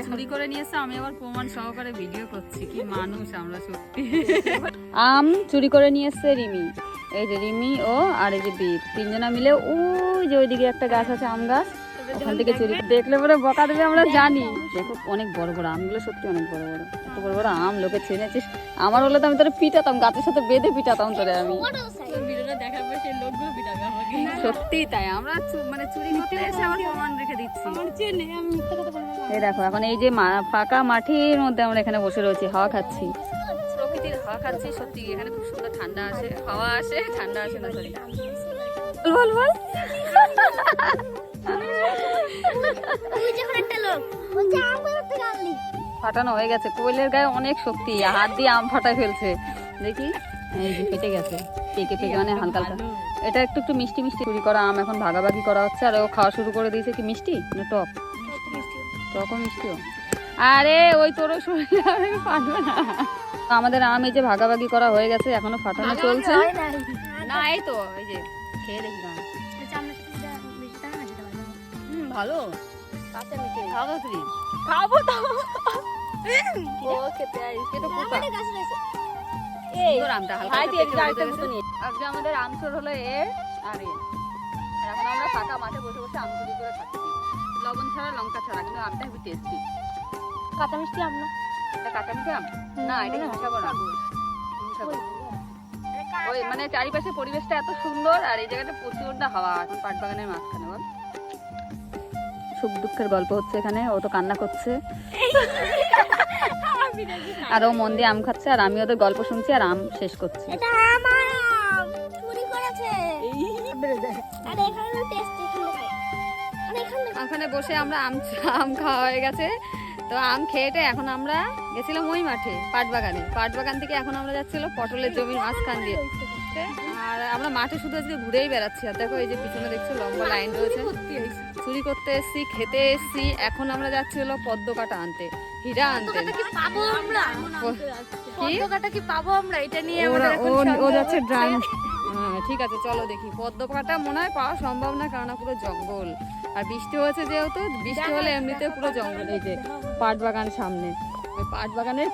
চুরি করে নিয়ে এসে আমি আবার প্রমাণ সহকারে ভিডিও করছি। কি মানুষ আমরা সত্যি। আম চুরি করে নিয়ে এসছে রিমি, এই যে রিমি ও আর এই যে বীর, তিনজনা মিলে ওই যে ওইদিকে একটা গাছ আছে আম গাছ, ওখান থেকে চুরি। দেখলে পরে বকা দেবে আমরা জানি। দেখো অনেক বড় বড় আমগুলো, সত্যি অনেক বড় বড়, এত বড় বড় আম লোকে ছেড়েছিস। আমার হলে তো আমি তোরা পিটাতাম, গাছের সাথে বেঁধে পিটাতাম তোরে আমি। ভিডিওটা দেখার পর সেই লোকগুলো পিটাবে আমাকে। সত্যি তাই, আমরা মানে চুরি করতে এসে আবার প্রমাণ রেখে দিচ্ছি। এই দেখো এখন এই যে ফাঁকা মাঠের মধ্যে আমরা এখানে বসে রয়েছি, হাওয়া খাচ্ছি, প্রকৃতির হাওয়া খাচ্ছি। সত্যি এখানে খুব সুন্দর ঠান্ডা আসে, হাওয়া আসে, ঠান্ডা আসে না সরি। বল বল ফাটানো হয়ে গেছে, কোয়েলের গায়ে অনেক শক্তি, হাত দিয়ে আম ফাটাই ফেলছে। দেখি এই যে ফেটে গেছে, পেকে পেকে মানে হালকা হালকা। এটা একটু একটু মিষ্টি মিষ্টি। চুরি করা আম এখন ভাগাভাগি করা হচ্ছে, আর ও খাওয়া শুরু করে দিয়েছে। কি মিষ্টি না টক? টকও মিষ্টিও। আরে ওই তোরও শরীরে ফাটবে না। আমাদের আম এই যে ভাগাভাগি করা হয়ে গেছে, এখনো ফাটানো চলছে না। এই তো এই যে খেয়ে দেখি না। ভালো খাবো তুই? খাবো তো। ও খেতে আইছে তো পোকা। এই সুন্দর আমটা হালকা ভাই পেকে তুই একটা গেছে। কিছু নিয়ে আজকে আমাদের আমচোর হলো এ আর এ। আর এখন আমরা ফাঁকা মাঠে বসে বসে আম চুরি করে খাচ্ছি, লবণ ছাড়া লঙ্কা ছাড়া, কিন্তু আমটা হেবি টেস্টি। কাঁচা মিষ্টি আম না, এটা কাঁচা মিঠে আম না, এটা মিঠাবো না, মিঠাবো। ওই মানে চারিপাশে পরিবেশটা এত সুন্দর, আর এই জায়গাটা প্রচুরটা হাওয়া। এখন পাট বাগানের মাঝখানে বল, সুখ দুঃখের গল্প হচ্ছে এখানে। ও তো কান্না করছে আর ও মন দিয়ে আম খাচ্ছে, আর আমি ওদের গল্প শুনছি আর আম শেষ করছি। এটা আমার আম চুরি করেছে। আরে এখানে টেস্টি ওখানে বসে আমরা আম খাওয়া হয়ে গেছে। তো আম খেয়েটে এখন আমরা গেছিলাম ওই মাঠে পাটবাগানে। পাটবাগান থেকে এখন আমরা যাচ্ছিলাম পটলের জমির মাঝখান দিয়ে। আর আমরা মাঠে শুধু আজকে ঘুরেই বেড়াচ্ছি। আর দেখো এই যে পিছনে দেখছো লম্বা লাইন রয়েছে। চুরি করতে এসছি, খেতে এসছি, এখন আমরা যাচ্ছি হলো পদ্ম কাটা আনতে, হীরা আনতে। কি পাবো আমরা? কি কাটা কি পাবো আমরা? এটা নিয়ে ও যাচ্ছে ড্রাম। হ্যাঁ ঠিক আছে চলো দেখি। পদ্ম কাটা মনে হয় পাওয়া সম্ভব না, কারণ পুরো জঙ্গল। আর বৃষ্টি হয়েছে যেহেতু, বৃষ্টি হলে এমনিতে পুরো জঙ্গল। এই যে পাট বাগান সামনে, ওই পাট বাগানের